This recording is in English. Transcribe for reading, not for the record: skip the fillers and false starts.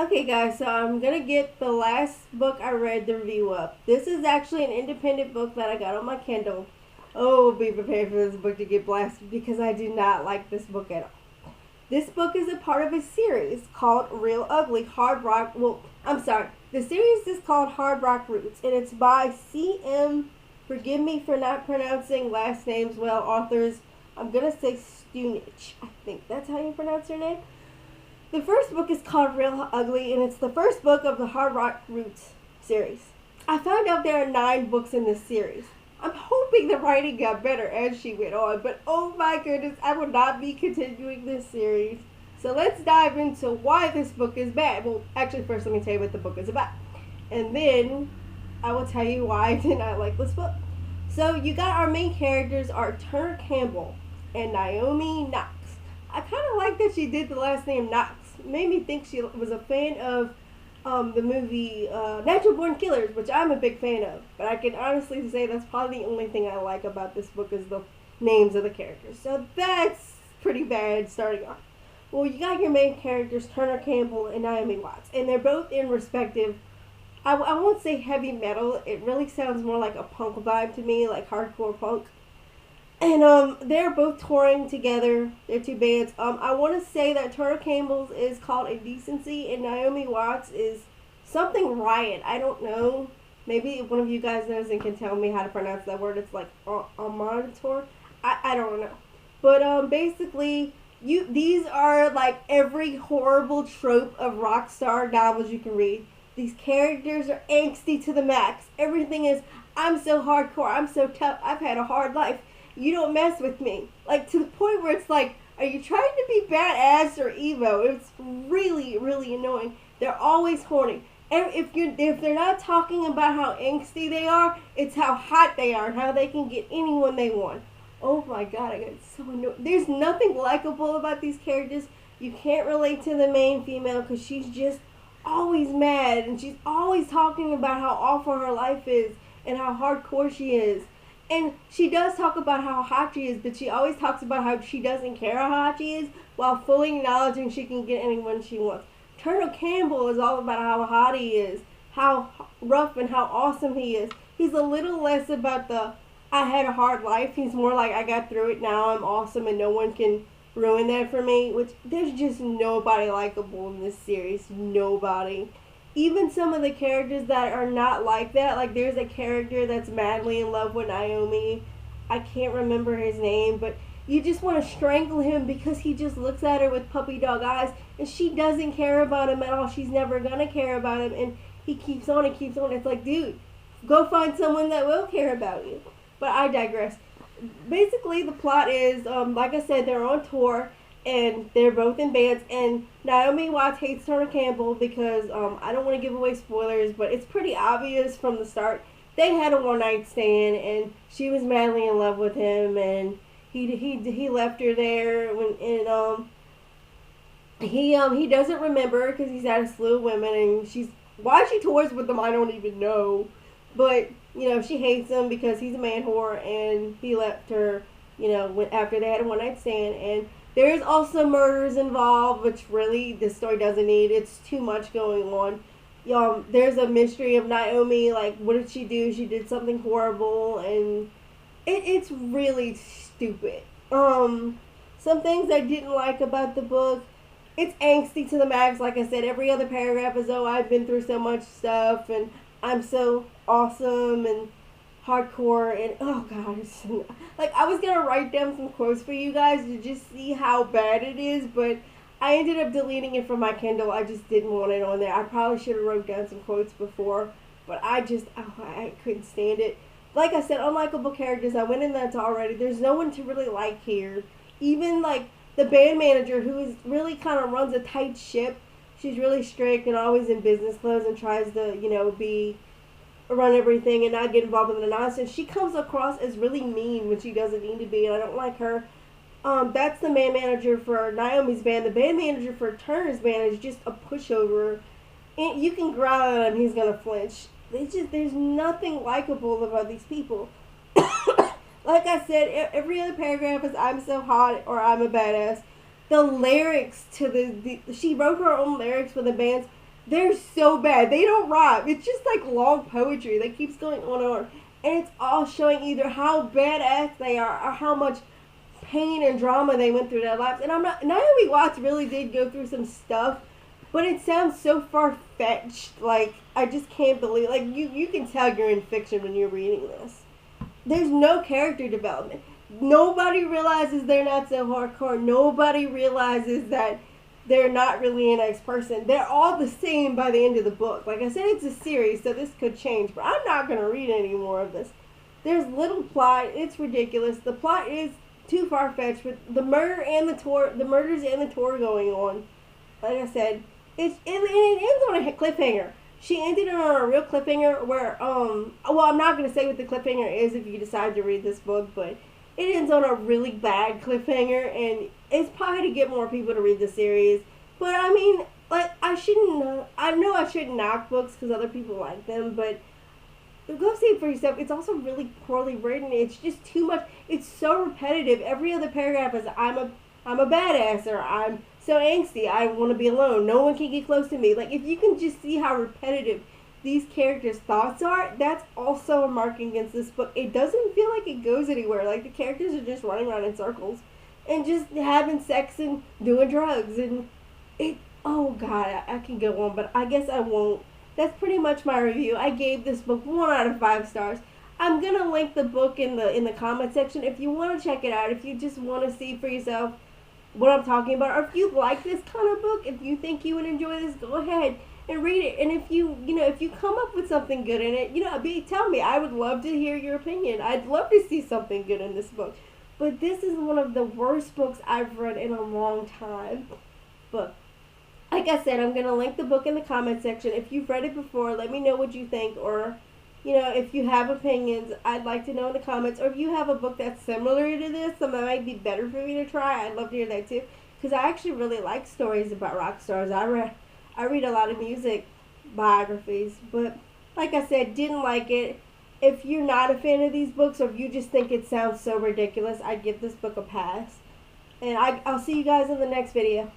Okay, guys, so I'm gonna get the last book I read the review of. This is actually an independent book that I got on my Kindle. Oh, be prepared for this book to get blasted because I do not like this book at all. This book is a part of a series called Real Ugly Hard Rock. Well, I'm sorry. The series is called Hard Rock Roots, and it's by C.M. Forgive me for not pronouncing last names well, authors. I'm gonna say Stunich. I think that's how you pronounce her name. The first book is called Real Ugly, and it's the first book of the Hard Rock Roots series. I found out there are 9 books in this series. I'm hoping the writing got better as she went on, but oh my goodness, I will not be continuing this series. So let's dive into why this book is bad. Well, actually, first let me tell you what the book is about. And then I will tell you why I did not like this book. So you got our main characters are Turner Campbell and Naomi Knox. I kind of like that she did the last name Knox. Made me think she was a fan of the movie Natural Born Killers, which I'm a big fan of. But I can honestly say that's probably the only thing I like about this book is the names of the characters. So that's pretty bad starting off. Well, you got your main characters, Turner Campbell and Naomi Watts. And they're both in respective, I won't say heavy metal. It really sounds more like a punk vibe to me, like hardcore punk. And they're both touring together. They're 2 bands. I want to say that Turner Campbell's is called Indecency, and Naomi Watts is something Riot. I don't know. Maybe one of you guys knows and can tell me how to pronounce that word. It's like a monitor. I don't know. But basically, these are like every horrible trope of rock star novels you can read. These characters are angsty to the max. Everything is, I'm so hardcore. I'm so tough. I've had a hard life. You don't mess with me. Like, to the point where it's like, are you trying to be badass or emo? It's really, really annoying. They're always horny. And if they're not talking about how angsty they are, it's how hot they are and how they can get anyone they want. Oh my god, I get so annoyed. There's nothing likable about these characters. You can't relate to the main female because she's just always mad and she's always talking about how awful her life is and how hardcore she is. And she does talk about how hot she is, but she always talks about how she doesn't care how hot she is while fully acknowledging she can get anyone she wants. Turner Campbell is all about how hot he is, how rough and how awesome he is. He's a little less about the, I had a hard life. He's more like, I got through it, now I'm awesome and no one can ruin that for me. Which, there's just nobody likable in this series. Nobody. Even some of the characters that are not like that, like there's a character that's madly in love with Naomi. I can't remember his name, but you just want to strangle him because he just looks at her with puppy dog eyes and she doesn't care about him at all. She's never gonna care about him, and he keeps on and keeps on. It's like, dude, go find someone that will care about you. But I digress. Basically, the plot is, like I said, they're on tour and they're both in bands, and Naomi Watts hates Turner Campbell because, I don't want to give away spoilers, but it's pretty obvious from the start. They had a one-night stand, and she was madly in love with him, and he left her there, he doesn't remember because he's had a slew of women, and why she tours with them, I don't even know, but, she hates him because he's a man whore, and he left her, after they had a one-night stand, and there's also murders involved, which really this story doesn't need. It's too much going on. There's a mystery of Naomi, like, what did she do? She did something horrible, and it's really stupid. Some things I didn't like about the book, it's angsty to the max. Like I said, every other paragraph is, oh, I've been through so much stuff, and I'm so awesome, and hardcore, and oh god, like, I was gonna write down some quotes for you guys to just see how bad it is, but I ended up deleting it from my Kindle. I just didn't want it on there. I probably should have wrote down some quotes before, but I couldn't stand it. Like I said, unlikable characters, I went in that already. There's no one to really like here. Even like the band manager, who is really kind of runs a tight ship. She's really strict and always in business clothes and tries to, run everything and not get involved in the nonsense. She comes across as really mean when she doesn't need to be, and I don't like her. That's the band manager for Naomi's band. The band manager for Turner's band is just a pushover. And you can growl at him, he's gonna flinch. There's nothing likable about these people. Like I said, every other paragraph is I'm so hot or I'm a badass. The lyrics to she wrote her own lyrics for the bands. They're so bad. They don't rhyme. It's just like long poetry that keeps going on and on. And it's all showing either how badass they are or how much pain and drama they went through their lives. And I'm not, Naomi Watts really did go through some stuff, but it sounds so far-fetched. Like, I just can't believe, like, you can tell you're in fiction when you're reading this. There's no character development. Nobody realizes they're not so hardcore. Nobody realizes that they're not really a nice person. They're all the same by the end of the book. Like I said, it's a series, so this could change, but I'm not going to read any more of this. There's little plot. It's ridiculous. The plot is too far-fetched, but the murders and the tour going on, like I said, it ends on a cliffhanger. She ended it on a real cliffhanger where, well, I'm not going to say what the cliffhanger is if you decide to read this book, but it ends on a really bad cliffhanger, and it's probably to get more people to read the series. But, I mean, like, I know I shouldn't knock books because other people like them, but go see it for yourself. It's also really poorly written. It's just too much. It's so repetitive. Every other paragraph is, I'm a badass, or I'm so angsty, I want to be alone, no one can get close to me. Like, if you can just see how repetitive these characters' thoughts are, that's also a mark against this book. It doesn't feel like it goes anywhere. Like, the characters are just running around in circles and just having sex and doing drugs, and oh god, I can go on, but I guess I won't. That's pretty much my review. I gave this book 1 out of 5 stars. I'm gonna link the book in the comment section if you want to check it out, if you just want to see for yourself what I'm talking about, or if you like this kind of book, if you think you would enjoy this, go ahead and read it. And if you come up with something good in it, tell me. I would love to hear your opinion. I'd love to see something good in this book. But this is one of the worst books I've read in a long time. But like I said, I'm gonna link the book in the comment section. If you've read it before, let me know what you think, or if you have opinions, I'd like to know in the comments. Or if you have a book that's similar to this, that might be better for me to try, I'd love to hear that too. Because I actually really like stories about rock stars. I read a lot of music biographies, but like I said, didn't like it. If you're not a fan of these books, or if you just think it sounds so ridiculous, I'd give this book a pass. And I'll see you guys in the next video.